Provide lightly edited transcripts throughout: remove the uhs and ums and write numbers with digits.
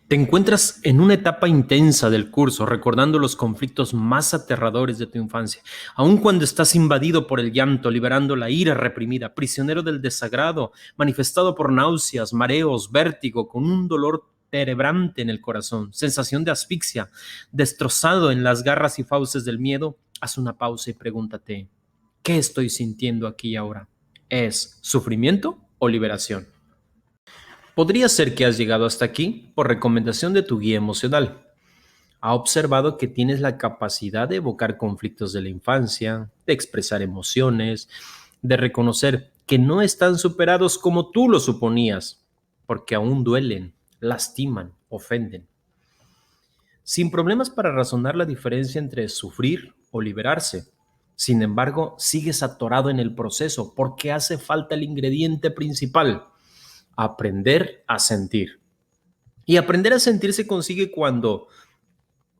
Te encuentras en una etapa intensa del curso, recordando los conflictos más aterradores de tu infancia, aun cuando estás invadido por el llanto, liberando la ira reprimida, prisionero del desagrado, manifestado por náuseas, mareos, vértigo, con un dolor terebrante en el corazón, sensación de asfixia, destrozado en las garras y fauces del miedo. Haz una pausa y pregúntate, ¿qué estoy sintiendo aquí y ahora? ¿Es sufrimiento o liberación? Podría ser que has llegado hasta aquí por recomendación de tu guía emocional. Ha observado que tienes la capacidad de evocar conflictos de la infancia, de expresar emociones, de reconocer que no están superados como tú lo suponías, porque aún duelen, lastiman, ofenden. Sin problemas para razonar la diferencia entre sufrir o liberarse. Sin embargo, sigues atorado en el proceso porque hace falta el ingrediente principal: aprender a sentir. Y aprender a sentir se consigue cuando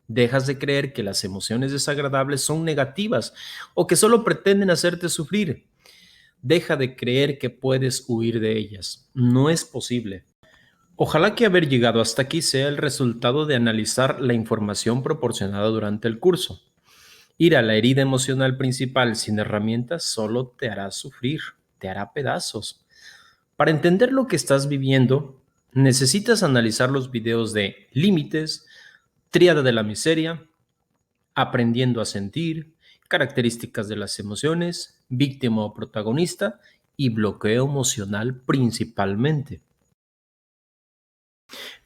dejas de creer que las emociones desagradables son negativas o que solo pretenden hacerte sufrir. Deja de creer que puedes huir de ellas. No es posible. Ojalá que haber llegado hasta aquí sea el resultado de analizar la información proporcionada durante el curso. Ir a la herida emocional principal sin herramientas solo te hará sufrir, te hará pedazos. Para entender lo que estás viviendo, necesitas analizar los videos de límites, tríada de la miseria, aprendiendo a sentir, características de las emociones, víctima o protagonista y bloqueo emocional principalmente.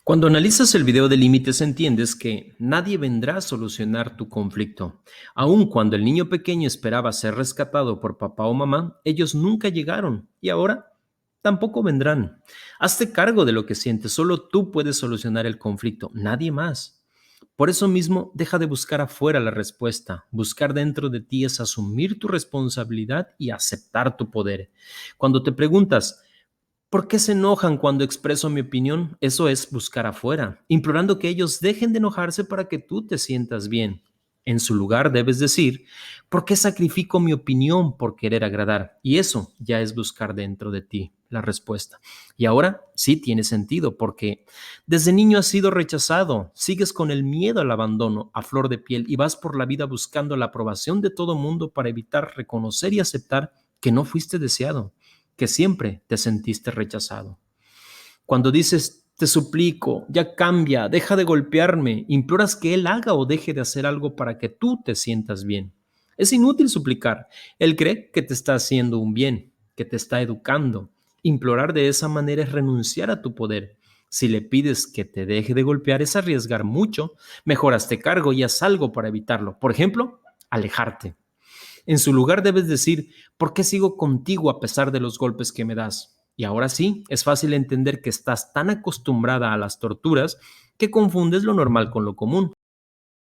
Cuando analizas el video de límites entiendes que nadie vendrá a solucionar tu conflicto. Aun cuando el niño pequeño esperaba ser rescatado por papá o mamá, ellos nunca llegaron y ahora tampoco vendrán. Hazte cargo de lo que sientes, solo tú puedes solucionar el conflicto, nadie más. Por eso mismo, deja de buscar afuera la respuesta. Buscar dentro de ti es asumir tu responsabilidad y aceptar tu poder. Cuando te preguntas, ¿por qué se enojan cuando expreso mi opinión? Eso es buscar afuera, implorando que ellos dejen de enojarse para que tú te sientas bien. En su lugar debes decir, ¿por qué sacrifico mi opinión por querer agradar? Y eso ya es buscar dentro de ti la respuesta. Y ahora sí tiene sentido porque desde niño has sido rechazado, sigues con el miedo al abandono a flor de piel y vas por la vida buscando la aprobación de todo mundo para evitar reconocer y aceptar que no fuiste deseado, que siempre te sentiste rechazado. Cuando dices, te suplico, ya cambia, deja de golpearme, imploras que él haga o deje de hacer algo para que tú te sientas bien. Es inútil suplicar. Él cree que te está haciendo un bien, que te está educando. Implorar de esa manera es renunciar a tu poder. Si le pides que te deje de golpear es arriesgar mucho. Mejor hazte cargo y haz algo para evitarlo. Por ejemplo, alejarte. En su lugar debes decir, ¿por qué sigo contigo a pesar de los golpes que me das? Y ahora sí, es fácil entender que estás tan acostumbrada a las torturas que confundes lo normal con lo común.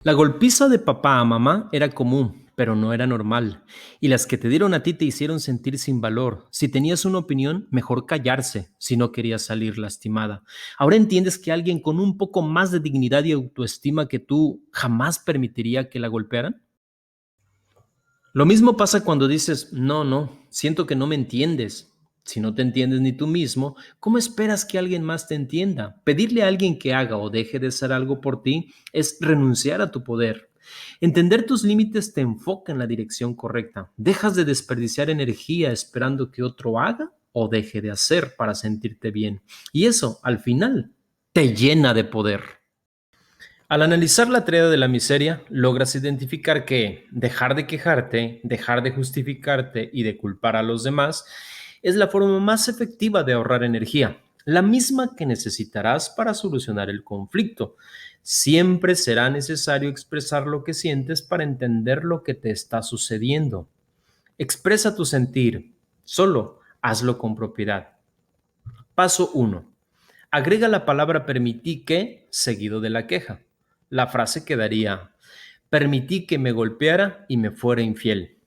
La golpiza de papá a mamá era común, pero no era normal. Y las que te dieron a ti te hicieron sentir sin valor. Si tenías una opinión, mejor callarse si no querías salir lastimada. Ahora entiendes que alguien con un poco más de dignidad y autoestima que tú jamás permitiría que la golpearan. Lo mismo pasa cuando dices, no, no, siento que no me entiendes. Si no te entiendes ni tú mismo, ¿cómo esperas que alguien más te entienda? Pedirle a alguien que haga o deje de hacer algo por ti es renunciar a tu poder. Entender tus límites te enfoca en la dirección correcta. Dejas de desperdiciar energía esperando que otro haga o deje de hacer para sentirte bien. Y eso, al final, te llena de poder. Al analizar la tríada de la miseria, logras identificar que dejar de quejarte, dejar de justificarte y de culpar a los demás es la forma más efectiva de ahorrar energía, la misma que necesitarás para solucionar el conflicto. Siempre será necesario expresar lo que sientes para entender lo que te está sucediendo. Expresa tu sentir, solo hazlo con propiedad. Paso uno: agrega la palabra permití que seguido de la queja. La frase quedaría, permití que me golpeara y me fuera infiel.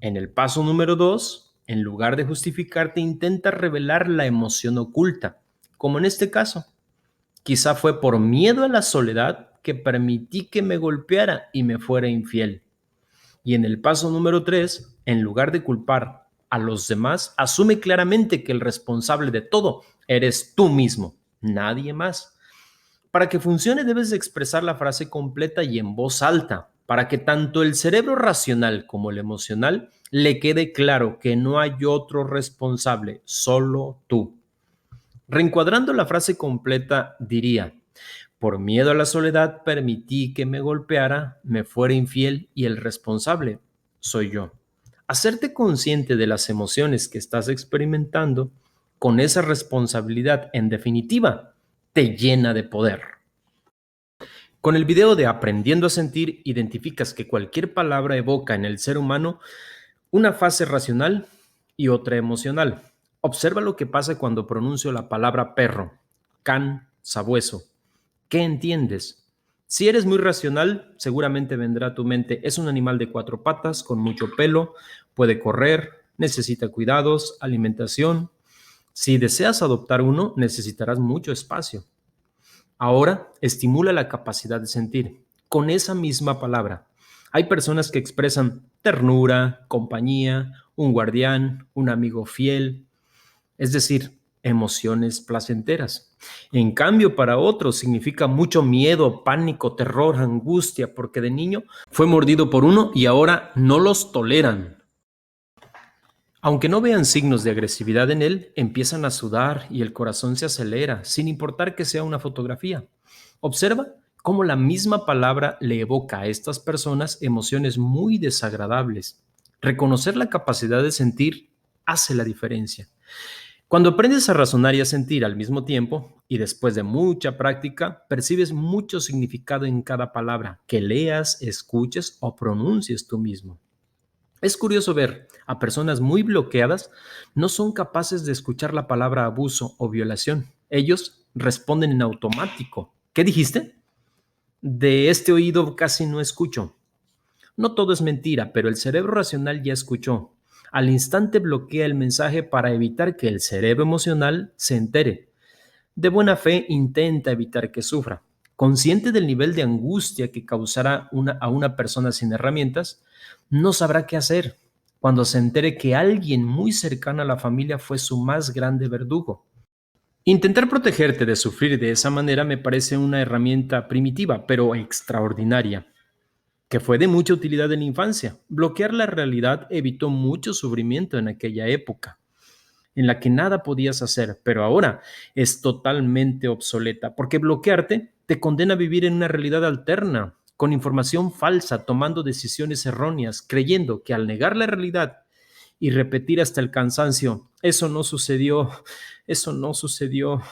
En el paso número 2, en lugar de justificarte, intenta revelar la emoción oculta, como en este caso. Quizá fue por miedo a la soledad que permití que me golpeara y me fuera infiel. Y en el paso número 3, en lugar de culpar a los demás, asume claramente que el responsable de todo eres tú mismo, nadie más. Para que funcione debes de expresar la frase completa y en voz alta, para que tanto el cerebro racional como el emocional le quede claro que no hay otro responsable, solo tú. Reencuadrando la frase completa, diría: por miedo a la soledad permití que me golpeara, me fuera infiel y el responsable soy yo. Hacerte consciente de las emociones que estás experimentando con esa responsabilidad, en definitiva, te llena de poder. Con el video de Aprendiendo a Sentir, identificas que cualquier palabra evoca en el ser humano una fase racional y otra emocional. Observa lo que pasa cuando pronuncio la palabra perro, can, sabueso. ¿Qué entiendes? Si eres muy racional, seguramente vendrá a tu mente: es un animal de cuatro patas, con mucho pelo, puede correr, necesita cuidados, alimentación. Si deseas adoptar uno, necesitarás mucho espacio. Ahora, estimula la capacidad de sentir con esa misma palabra. Hay personas que expresan ternura, compañía, un guardián, un amigo fiel, es decir, emociones placenteras. En cambio, para otros significa mucho miedo, pánico, terror, angustia, porque de niño fue mordido por uno y ahora no los toleran. Aunque no vean signos de agresividad en él, empiezan a sudar y el corazón se acelera, sin importar que sea una fotografía. Observa cómo la misma palabra le evoca a estas personas emociones muy desagradables. Reconocer la capacidad de sentir hace la diferencia. Cuando aprendes a razonar y a sentir al mismo tiempo, y después de mucha práctica, percibes mucho significado en cada palabra que leas, escuches o pronuncies tú mismo. Es curioso ver a personas muy bloqueadas, no son capaces de escuchar la palabra abuso o violación. Ellos responden en automático. ¿Qué dijiste? De este oído casi no escucho. No todo es mentira, pero el cerebro racional ya escuchó. Al instante bloquea el mensaje para evitar que el cerebro emocional se entere. De buena fe intenta evitar que sufra. Consciente del nivel de angustia que causará a una persona sin herramientas, no sabrá qué hacer cuando se entere que alguien muy cercano a la familia fue su más grande verdugo. Intentar protegerte de sufrir de esa manera me parece una herramienta primitiva, pero extraordinaria, que fue de mucha utilidad en la infancia. Bloquear la realidad evitó mucho sufrimiento en aquella época, en la que nada podías hacer, pero ahora es totalmente obsoleta, porque bloquearte te condena a vivir en una realidad alterna, con información falsa, tomando decisiones erróneas, creyendo que al negar la realidad y repetir hasta el cansancio: eso no sucedió, eso no sucedió,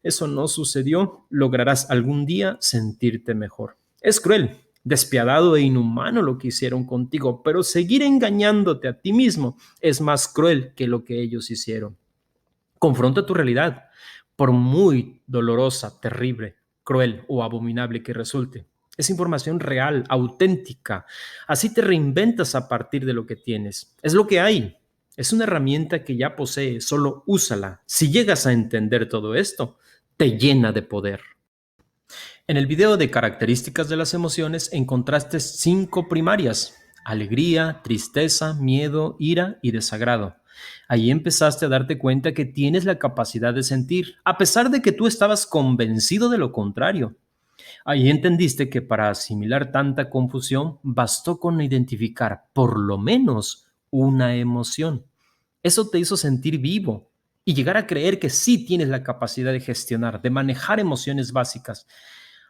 eso no sucedió, lograrás algún día sentirte mejor. Es cruel, despiadado e inhumano lo que hicieron contigo, pero seguir engañándote a ti mismo es más cruel que lo que ellos hicieron. Confronta tu realidad, por muy dolorosa, terrible, cruel o abominable que resulte. Es información real, auténtica. Así te reinventas a partir de lo que tienes. Es lo que hay. Es una herramienta que ya posees, solo úsala. Si llegas a entender todo esto, te llena de poder. En el video de características de las emociones encontraste 5 primarias: alegría, tristeza, miedo, ira y desagrado. Ahí empezaste a darte cuenta que tienes la capacidad de sentir, a pesar de que tú estabas convencido de lo contrario. Ahí entendiste que para asimilar tanta confusión bastó con identificar por lo menos una emoción. Eso te hizo sentir vivo y llegar a creer que sí tienes la capacidad de gestionar, de manejar emociones básicas,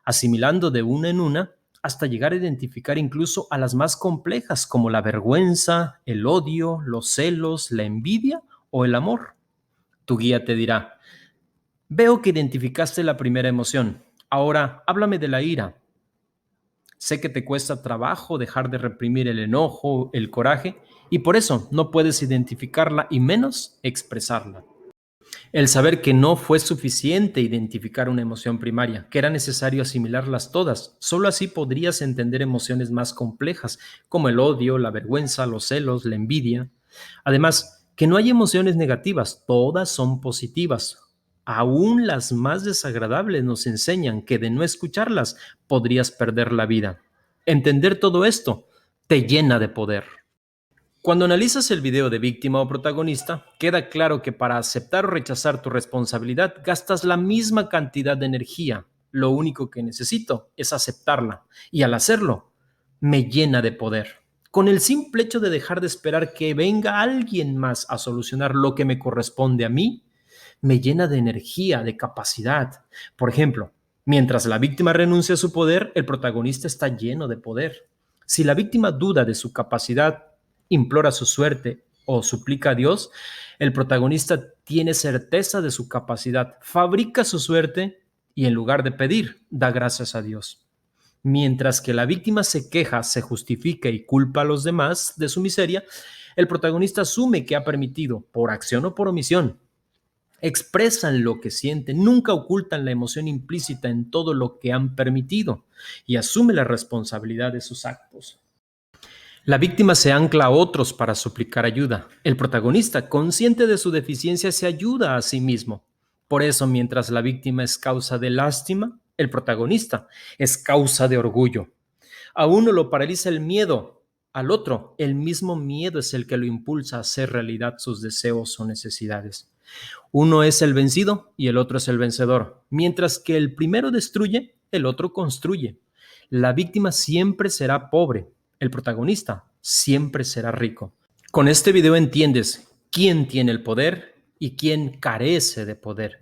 asimilando de una en una hasta llegar a identificar incluso a las más complejas, como la vergüenza, el odio, los celos, la envidia o el amor. Tu guía te dirá: veo que identificaste la primera emoción. Ahora háblame de la ira. Sé que te cuesta trabajo dejar de reprimir el enojo, el coraje, y por eso no puedes identificarla y menos expresarla. El saber que no fue suficiente identificar una emoción primaria, que era necesario asimilarlas todas. Solo así podrías entender emociones más complejas, como el odio, la vergüenza, los celos, la envidia. Además, que no hay emociones negativas, todas son positivas. Aún las más desagradables nos enseñan que de no escucharlas podrías perder la vida. Entender todo esto te llena de poder. Cuando analizas el video de víctima o protagonista, queda claro que para aceptar o rechazar tu responsabilidad gastas la misma cantidad de energía. Lo único que necesito es aceptarla y al hacerlo me llena de poder. Con el simple hecho de dejar de esperar que venga alguien más a solucionar lo que me corresponde a mí, me llena de energía, de capacidad. Por ejemplo, mientras la víctima renuncia a su poder, el protagonista está lleno de poder. Si la víctima duda de su capacidad, implora su suerte o suplica a Dios, el protagonista tiene certeza de su capacidad, fabrica su suerte y en lugar de pedir, da gracias a Dios. Mientras que la víctima se queja, se justifica y culpa a los demás de su miseria, el protagonista asume que ha permitido, por acción o por omisión, expresan lo que sienten, nunca ocultan la emoción implícita en todo lo que han permitido y asume la responsabilidad de sus actos. La víctima se ancla a otros para suplicar ayuda. El protagonista, consciente de su deficiencia, se ayuda a sí mismo. Por eso, mientras la víctima es causa de lástima, el protagonista es causa de orgullo. A uno lo paraliza el miedo, al otro el mismo miedo es el que lo impulsa a hacer realidad sus deseos o necesidades. Uno es el vencido y el otro es el vencedor. Mientras que el primero destruye, el otro construye. La víctima siempre será pobre, el protagonista siempre será rico. Con este video entiendes quién tiene el poder y quién carece de poder.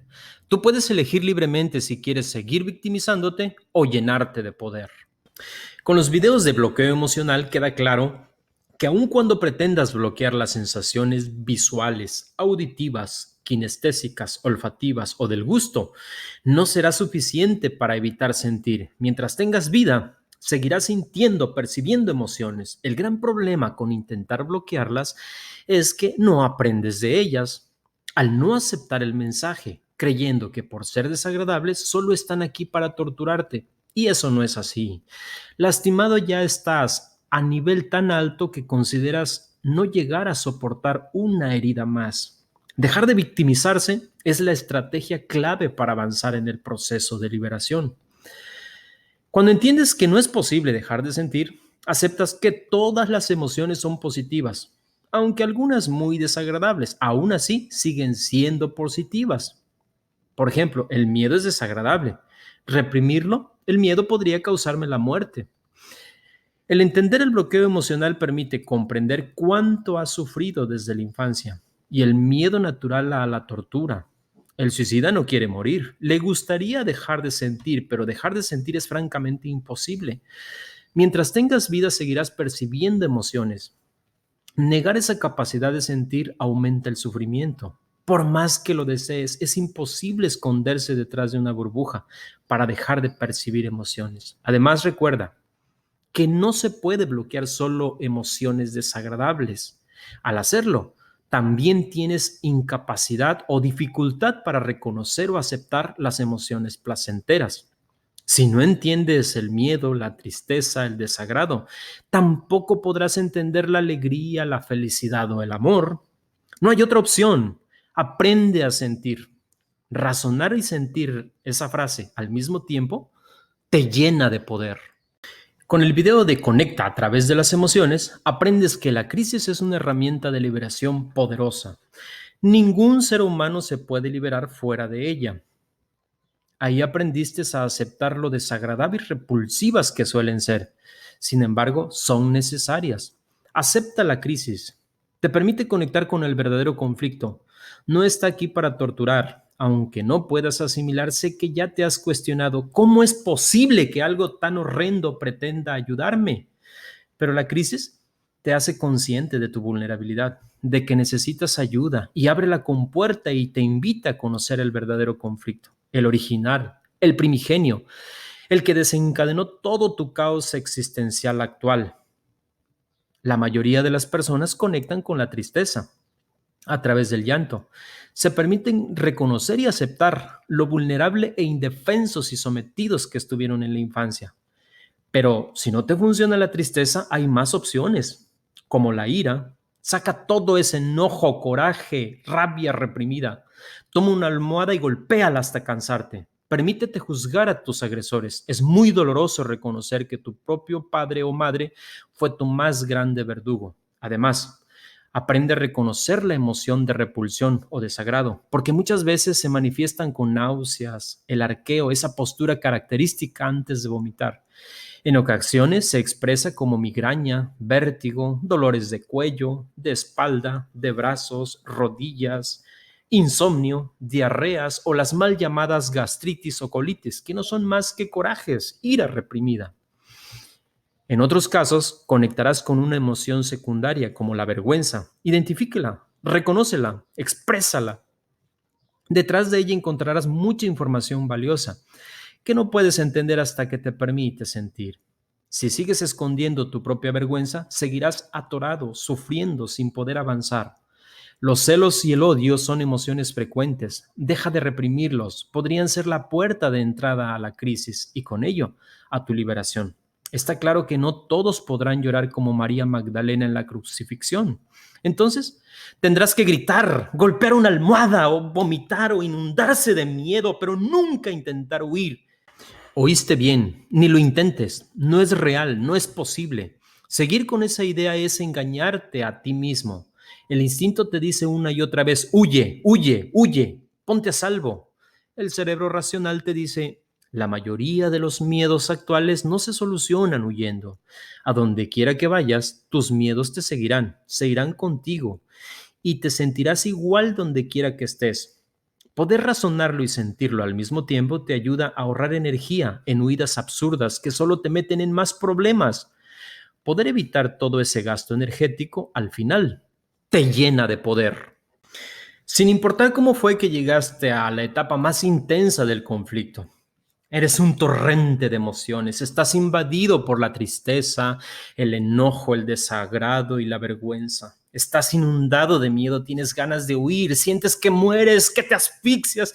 Tú puedes elegir libremente si quieres seguir victimizándote o llenarte de poder. Con los videos de bloqueo emocional queda claro que aun cuando pretendas bloquear las sensaciones visuales, auditivas, kinestésicas, olfativas o del gusto, no será suficiente para evitar sentir. Mientras tengas vida, seguirás sintiendo, percibiendo emociones. El gran problema con intentar bloquearlas es que no aprendes de ellas. Al no aceptar el mensaje, creyendo que por ser desagradables solo están aquí para torturarte. Y eso no es así. Lastimado ya estás a nivel tan alto que consideras no llegar a soportar una herida más. Dejar de victimizarse es la estrategia clave para avanzar en el proceso de liberación. Cuando entiendes que no es posible dejar de sentir, aceptas que todas las emociones son positivas, aunque algunas muy desagradables, aún así siguen siendo positivas. Por ejemplo, el miedo es desagradable. Reprimirlo, el miedo podría causarme la muerte. El entender el bloqueo emocional permite comprender cuánto has sufrido desde la infancia y el miedo natural a la tortura. El suicida no quiere morir, le gustaría dejar de sentir, pero dejar de sentir es francamente imposible. Mientras tengas vida seguirás percibiendo emociones. Negar esa capacidad de sentir aumenta el sufrimiento. Por más que lo desees, es imposible esconderse detrás de una burbuja para dejar de percibir emociones. Además, recuerda que no se puede bloquear solo emociones desagradables. Al hacerlo, también tienes incapacidad o dificultad para reconocer o aceptar las emociones placenteras. Si no entiendes el miedo, la tristeza, el desagrado, tampoco podrás entender la alegría, la felicidad o el amor. No hay otra opción. Aprende a sentir. Razonar y sentir esa frase al mismo tiempo te llena de poder. Con el video de Conecta a través de las emociones, aprendes que la crisis es una herramienta de liberación poderosa. Ningún ser humano se puede liberar fuera de ella. Ahí aprendiste a aceptar lo desagradables y repulsivas que suelen ser. Sin embargo, son necesarias. Acepta la crisis. Te permite conectar con el verdadero conflicto. No está aquí para torturar. Aunque no puedas asimilar, sé que ya te has cuestionado cómo es posible que algo tan horrendo pretenda ayudarme. Pero la crisis te hace consciente de tu vulnerabilidad, de que necesitas ayuda y abre la compuerta y te invita a conocer el verdadero conflicto, el original, el primigenio, el que desencadenó todo tu caos existencial actual. La mayoría de las personas conectan con la tristeza a través del llanto. Se permiten reconocer y aceptar lo vulnerable e indefensos y sometidos que estuvieron en la infancia. Pero si no te funciona la tristeza, hay más opciones, como la ira. Saca todo ese enojo, coraje, rabia reprimida. Toma una almohada y golpéala hasta cansarte. Permítete juzgar a tus agresores. Es muy doloroso reconocer que tu propio padre o madre fue tu más grande verdugo. Además, Aprende a reconocer la emoción de repulsión o desagrado, porque muchas veces se manifiestan con náuseas, el arqueo, esa postura característica antes de vomitar. En ocasiones se expresa como migraña, vértigo, dolores de cuello, de espalda, de brazos, rodillas, insomnio, diarreas o las mal llamadas gastritis o colitis, que no son más que corajes, ira reprimida. En otros casos, conectarás con una emoción secundaria como la vergüenza. Identifíquela, reconócela, exprésala. Detrás de ella encontrarás mucha información valiosa que no puedes entender hasta que te permites sentir. Si sigues escondiendo tu propia vergüenza, seguirás atorado, sufriendo sin poder avanzar. Los celos y el odio son emociones frecuentes. Deja de reprimirlos. Podrían ser la puerta de entrada a la crisis y con ello a tu liberación. Está claro que no todos podrán llorar como María Magdalena en la crucifixión. Entonces, tendrás que gritar, golpear una almohada o vomitar o inundarse de miedo, pero nunca intentar huir. Oíste bien, ni lo intentes, no es real, no es posible. Seguir con esa idea es engañarte a ti mismo. El instinto te dice una y otra vez, huye, huye, huye, ponte a salvo. El cerebro racional te dice, la mayoría de los miedos actuales no se solucionan huyendo. A donde quiera que vayas, tus miedos te seguirán, se irán contigo y te sentirás igual donde quiera que estés. Poder razonarlo y sentirlo al mismo tiempo te ayuda a ahorrar energía en huidas absurdas que solo te meten en más problemas. Poder evitar todo ese gasto energético al final te llena de poder. Sin importar cómo fue que llegaste a la etapa más intensa del conflicto, eres un torrente de emociones, estás invadido por la tristeza, el enojo, el desagrado y la vergüenza. Estás inundado de miedo, tienes ganas de huir, sientes que mueres, que te asfixias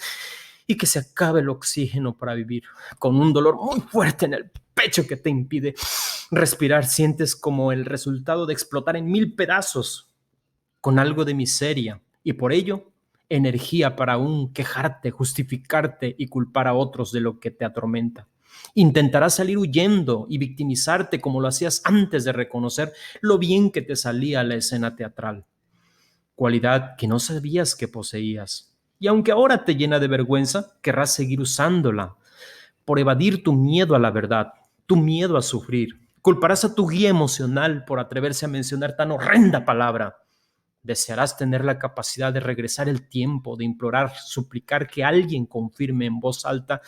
y que se acabe el oxígeno para vivir. Con un dolor muy fuerte en el pecho que te impide respirar, sientes como el resultado de explotar en mil pedazos, con algo de miseria y por ello energía para aún quejarte, justificarte y culpar a otros de lo que te atormenta. Intentarás salir huyendo y victimizarte como lo hacías antes de reconocer lo bien que te salía la escena teatral, cualidad que no sabías que poseías. Y aunque ahora te llena de vergüenza, querrás seguir usándola por evadir tu miedo a la verdad, tu miedo a sufrir. Culparás a tu guía emocional por atreverse a mencionar tan horrenda palabra. Desearás tener la capacidad de regresar el tiempo, de implorar, suplicar que alguien confirme en voz alta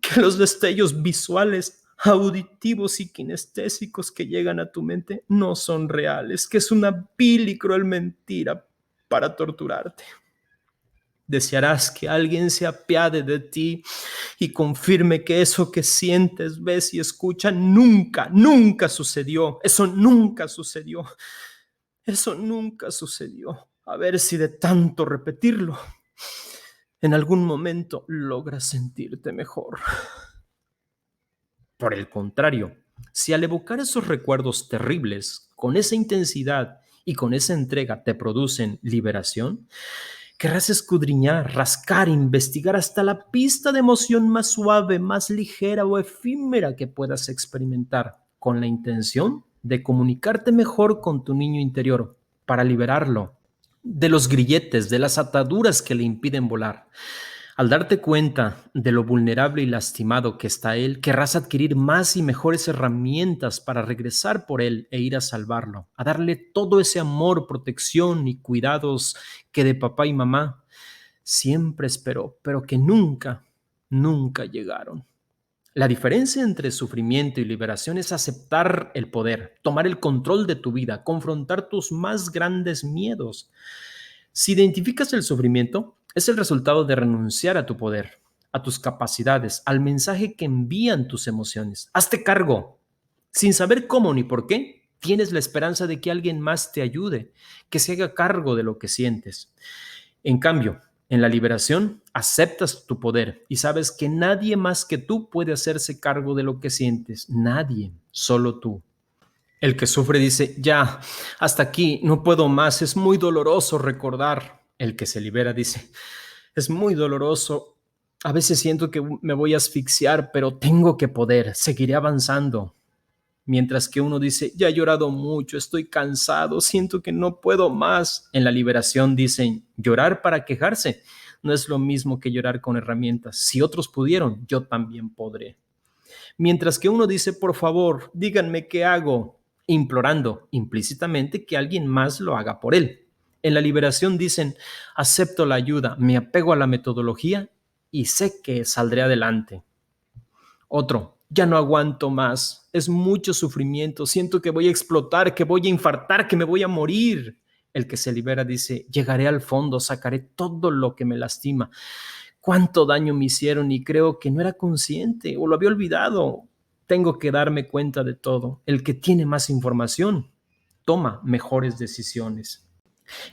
que los destellos visuales, auditivos y kinestésicos que llegan a tu mente no son reales, que es una vil y cruel mentira para torturarte. Desearás que alguien se apiade de ti y confirme que eso que sientes, ves y escuchas nunca, nunca sucedió. Eso nunca sucedió. Eso nunca sucedió. A ver si de tanto repetirlo, en algún momento logras sentirte mejor. Por el contrario, si al evocar esos recuerdos terribles, con esa intensidad y con esa entrega te producen liberación, querrás escudriñar, rascar, investigar hasta la pista de emoción más suave, más ligera o efímera que puedas experimentar, con la intención de comunicarte mejor con tu niño interior para liberarlo de los grilletes, de las ataduras que le impiden volar. Al darte cuenta de lo vulnerable y lastimado que está él, querrás adquirir más y mejores herramientas para regresar por él e ir a salvarlo, a darle todo ese amor, protección y cuidados que de papá y mamá siempre esperó, pero que nunca, nunca llegaron. La diferencia entre sufrimiento y liberación es aceptar el poder, tomar el control de tu vida, confrontar tus más grandes miedos. Si identificas el sufrimiento, es el resultado de renunciar a tu poder, a tus capacidades, al mensaje que envían tus emociones. Hazte cargo. Sin saber cómo ni por qué, tienes la esperanza de que alguien más te ayude, que se haga cargo de lo que sientes. En cambio, en la liberación, aceptas tu poder y sabes que nadie más que tú puede hacerse cargo de lo que sientes. Nadie, solo tú. El que sufre dice, ya, hasta aquí, no puedo más, es muy doloroso recordar. El que se libera dice, es muy doloroso, a veces siento que me voy a asfixiar, pero tengo que poder, seguiré avanzando. Mientras que uno dice, ya he llorado mucho, estoy cansado, siento que no puedo más. En la liberación dicen, llorar para quejarse no es lo mismo que llorar con herramientas. Si otros pudieron, yo también podré. Mientras que uno dice, por favor, díganme qué hago, implorando implícitamente que alguien más lo haga por él. En la liberación dicen, acepto la ayuda, me apego a la metodología y sé que saldré adelante. Otro, ya no aguanto más, es mucho sufrimiento, siento que voy a explotar, que voy a infartar, que me voy a morir. El que se libera dice, llegaré al fondo, sacaré todo lo que me lastima. Cuánto daño me hicieron y creo que no era consciente o lo había olvidado. Tengo que darme cuenta de todo. El que tiene más información toma mejores decisiones.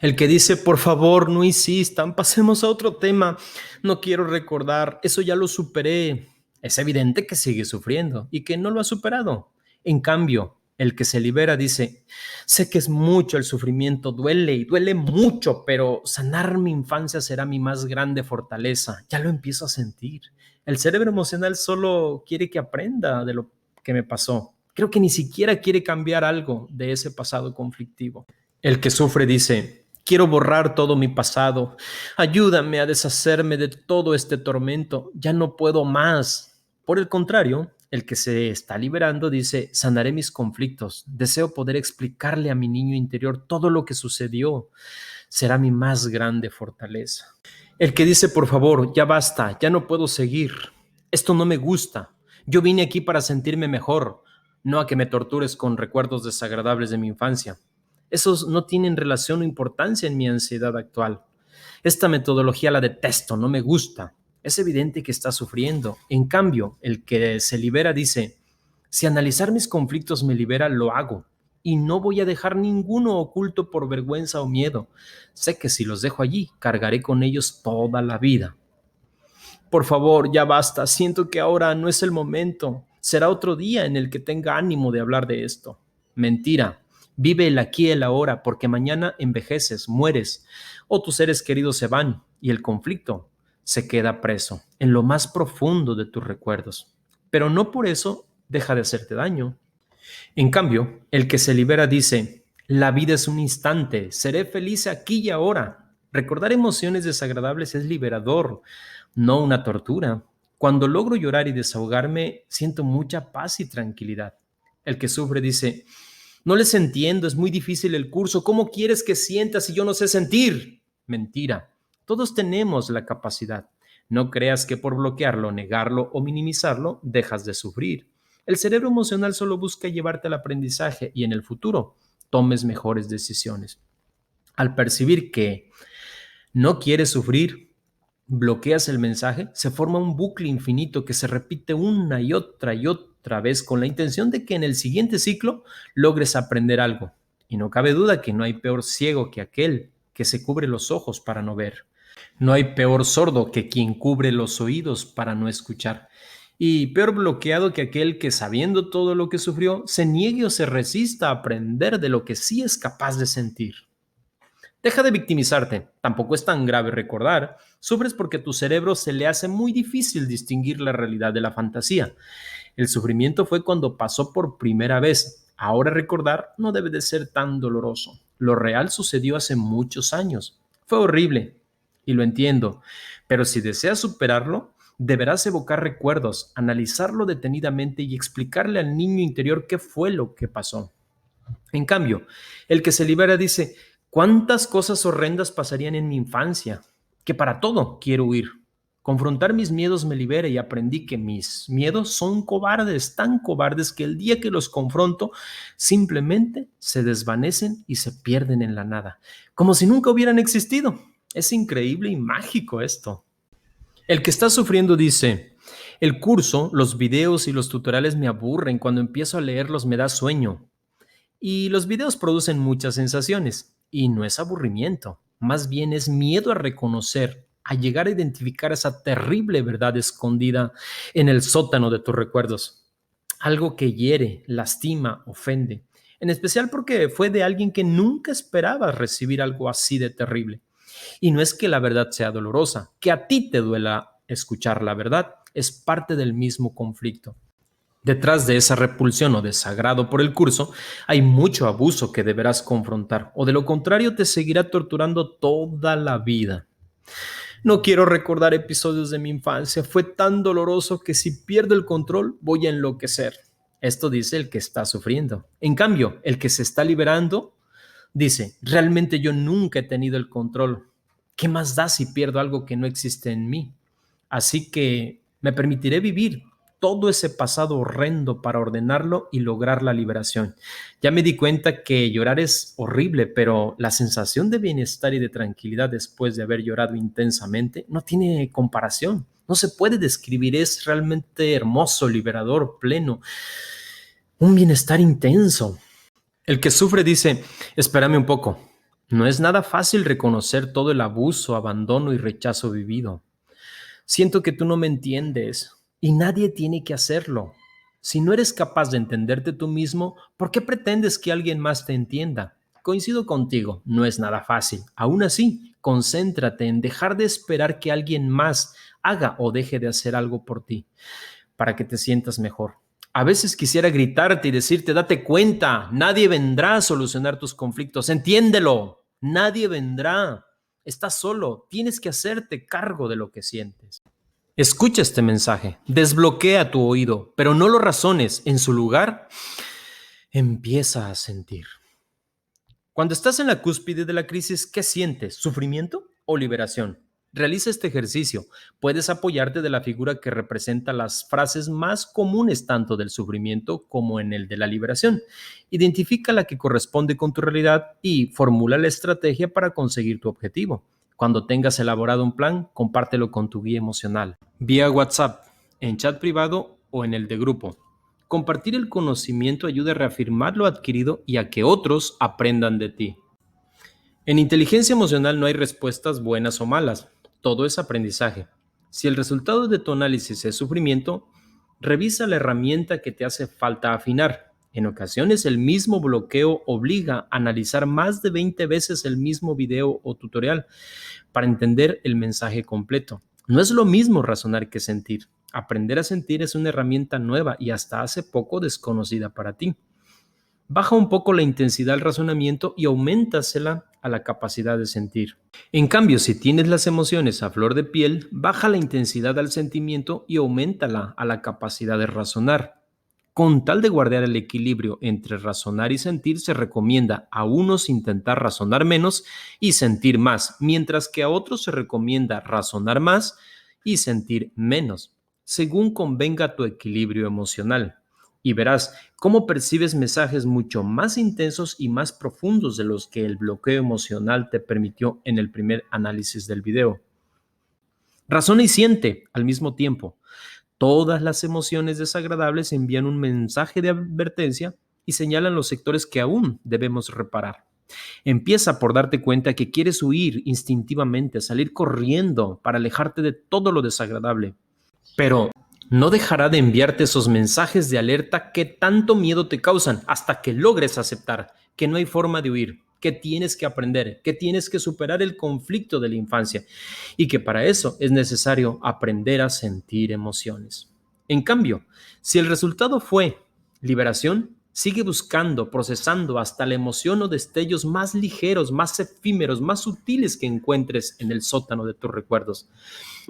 El que dice, por favor, no insistan, pasemos a otro tema. No quiero recordar, eso ya lo superé. Es evidente que sigue sufriendo y que no lo ha superado. En cambio, el que se libera dice, sé que es mucho el sufrimiento, duele y duele mucho, pero sanar mi infancia será mi más grande fortaleza. Ya lo empiezo a sentir. El cerebro emocional solo quiere que aprenda de lo que me pasó. Creo que ni siquiera quiere cambiar algo de ese pasado conflictivo. El que sufre dice, quiero borrar todo mi pasado, ayúdame a deshacerme de todo este tormento, ya no puedo más. Por el contrario, el que se está liberando dice, sanaré mis conflictos, deseo poder explicarle a mi niño interior todo lo que sucedió, será mi más grande fortaleza. El que dice, por favor, ya basta, ya no puedo seguir, esto no me gusta, yo vine aquí para sentirme mejor, no a que me tortures con recuerdos desagradables de mi infancia. Esos no tienen relación o importancia en mi ansiedad actual. Esta metodología la detesto, no me gusta. Es evidente que está sufriendo. En cambio, el que se libera dice, si analizar mis conflictos me libera, lo hago. Y no voy a dejar ninguno oculto por vergüenza o miedo. Sé que si los dejo allí, cargaré con ellos toda la vida. Por favor, ya basta. Siento que ahora no es el momento. Será otro día en el que tenga ánimo de hablar de esto. Mentira. Vive el aquí y el ahora, porque mañana envejeces, mueres, o tus seres queridos se van y el conflicto se queda preso en lo más profundo de tus recuerdos. Pero no por eso deja de hacerte daño. En cambio, el que se libera dice, la vida es un instante, seré feliz aquí y ahora. Recordar emociones desagradables es liberador, no una tortura. Cuando logro llorar y desahogarme, siento mucha paz y tranquilidad. El que sufre dice, no les entiendo, es muy difícil el curso, ¿cómo quieres que sienta si yo no sé sentir? Mentira, todos tenemos la capacidad. No creas que por bloquearlo, negarlo o minimizarlo, dejas de sufrir. El cerebro emocional solo busca llevarte al aprendizaje y en el futuro tomes mejores decisiones. Al percibir que no quieres sufrir, bloqueas el mensaje, se forma un bucle infinito que se repite una y otra vez con la intención de que en el siguiente ciclo logres aprender algo. Y no cabe duda que no hay peor ciego que aquel que se cubre los ojos para no ver. No hay peor sordo que quien cubre los oídos para no escuchar. Y peor bloqueado que aquel que, sabiendo todo lo que sufrió, se niegue o se resista a aprender de lo que sí es capaz de sentir. Deja de victimizarte, tampoco es tan grave recordar. Sufres porque a tu cerebro se le hace muy difícil distinguir la realidad de la fantasía. El sufrimiento fue cuando pasó por primera vez. Ahora recordar no debe de ser tan doloroso. Lo real sucedió hace muchos años. Fue horrible, y lo entiendo, pero si deseas superarlo, deberás evocar recuerdos, analizarlo detenidamente y explicarle al niño interior qué fue lo que pasó. En cambio, el que se libera dice, ¿cuántas cosas horrendas pasarían en mi infancia? Que para todo quiero huir. Confrontar mis miedos me libera y aprendí que mis miedos son cobardes, tan cobardes que el día que los confronto simplemente se desvanecen y se pierden en la nada, como si nunca hubieran existido. Es increíble y mágico esto. El que está sufriendo dice, el curso, los videos y los tutoriales me aburren, cuando empiezo a leerlos me da sueño. Y los videos producen muchas sensaciones, y no es aburrimiento, más bien es miedo a reconocer, a llegar a identificar esa terrible verdad escondida en el sótano de tus recuerdos. Algo que hiere, lastima, ofende, en especial porque fue de alguien que nunca esperabas recibir algo así de terrible. Y no es que la verdad sea dolorosa, que a ti te duela escuchar la verdad, es parte del mismo conflicto. Detrás de esa repulsión o desagrado por el curso, hay mucho abuso que deberás confrontar, o de lo contrario te seguirá torturando toda la vida. No quiero recordar episodios de mi infancia. Fue tan doloroso que si pierdo el control voy a enloquecer. Esto dice el que está sufriendo. En cambio, el que se está liberando dice, realmente yo nunca he tenido el control. ¿Qué más da si pierdo algo que no existe en mí? Así que me permitiré vivir todo ese pasado horrendo para ordenarlo y lograr la liberación. Ya me di cuenta que llorar es horrible, pero la sensación de bienestar y de tranquilidad después de haber llorado intensamente no tiene comparación. No se puede describir, es realmente hermoso, liberador, pleno, un bienestar intenso. El que sufre dice, espérame un poco, no es nada fácil reconocer todo el abuso, abandono y rechazo vivido. Siento que tú no me entiendes y nadie tiene que hacerlo. Si no eres capaz de entenderte tú mismo, ¿por qué pretendes que alguien más te entienda? Coincido contigo, no es nada fácil. Aún así, concéntrate en dejar de esperar que alguien más haga o deje de hacer algo por ti para que te sientas mejor. A veces quisiera gritarte y decirte, date cuenta, nadie vendrá a solucionar tus conflictos, entiéndelo, nadie vendrá. Estás solo, tienes que hacerte cargo de lo que sientes. Escucha este mensaje, desbloquea tu oído, pero no lo razones. En su lugar, empieza a sentir. Cuando estás en la cúspide de la crisis, ¿qué sientes? ¿Sufrimiento o liberación? Realiza este ejercicio. Puedes apoyarte de la figura que representa las frases más comunes tanto del sufrimiento como en el de la liberación. Identifica la que corresponde con tu realidad y formula la estrategia para conseguir tu objetivo. Cuando tengas elaborado un plan, compártelo con tu guía emocional, vía WhatsApp, en chat privado o en el de grupo. Compartir el conocimiento ayuda a reafirmar lo adquirido y a que otros aprendan de ti. En inteligencia emocional no hay respuestas buenas o malas, todo es aprendizaje. Si el resultado de tu análisis es sufrimiento, revisa la herramienta que te hace falta afinar. En ocasiones el mismo bloqueo obliga a analizar más de 20 veces el mismo video o tutorial para entender el mensaje completo. No es lo mismo razonar que sentir. Aprender a sentir es una herramienta nueva y hasta hace poco desconocida para ti. Baja un poco la intensidad del razonamiento y auméntasela a la capacidad de sentir. En cambio, si tienes las emociones a flor de piel, baja la intensidad al sentimiento y auméntala a la capacidad de razonar. Con tal de guardar el equilibrio entre razonar y sentir, se recomienda a unos intentar razonar menos y sentir más, mientras que a otros se recomienda razonar más y sentir menos, según convenga tu equilibrio emocional. Y verás cómo percibes mensajes mucho más intensos y más profundos de los que el bloqueo emocional te permitió en el primer análisis del video. Razona y siente al mismo tiempo. Todas las emociones desagradables envían un mensaje de advertencia y señalan los sectores que aún debemos reparar. Empieza por darte cuenta que quieres huir instintivamente, salir corriendo para alejarte de todo lo desagradable. Pero no dejará de enviarte esos mensajes de alerta que tanto miedo te causan hasta que logres aceptar que no hay forma de huir, que tienes que aprender, que tienes que superar el conflicto de la infancia y que para eso es necesario aprender a sentir emociones. En cambio, si el resultado fue liberación, sigue buscando, procesando hasta la emoción o destellos más ligeros, más efímeros, más sutiles que encuentres en el sótano de tus recuerdos.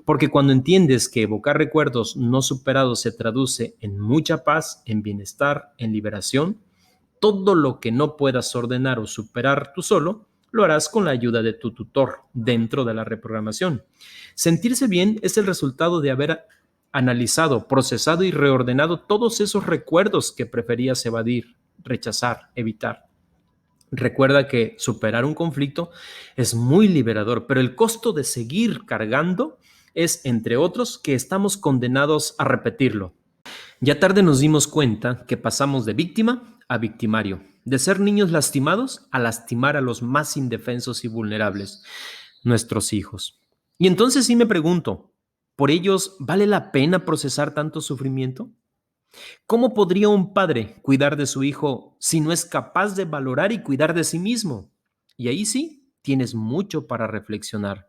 Porque cuando entiendes que evocar recuerdos no superados se traduce en mucha paz, en bienestar, en liberación, todo lo que no puedas ordenar o superar tú solo, lo harás con la ayuda de tu tutor dentro de la reprogramación. Sentirse bien es el resultado de haber analizado, procesado y reordenado todos esos recuerdos que preferías evadir, rechazar, evitar. Recuerda que superar un conflicto es muy liberador, pero el costo de seguir cargando es, entre otros, que estamos condenados a repetirlo. Ya tarde nos dimos cuenta que pasamos de víctima a victimario, de ser niños lastimados a lastimar a los más indefensos y vulnerables, nuestros hijos. Y entonces sí me pregunto, ¿por ellos vale la pena procesar tanto sufrimiento? ¿Cómo podría un padre cuidar de su hijo si no es capaz de valorar y cuidar de sí mismo? Y ahí sí, tienes mucho para reflexionar.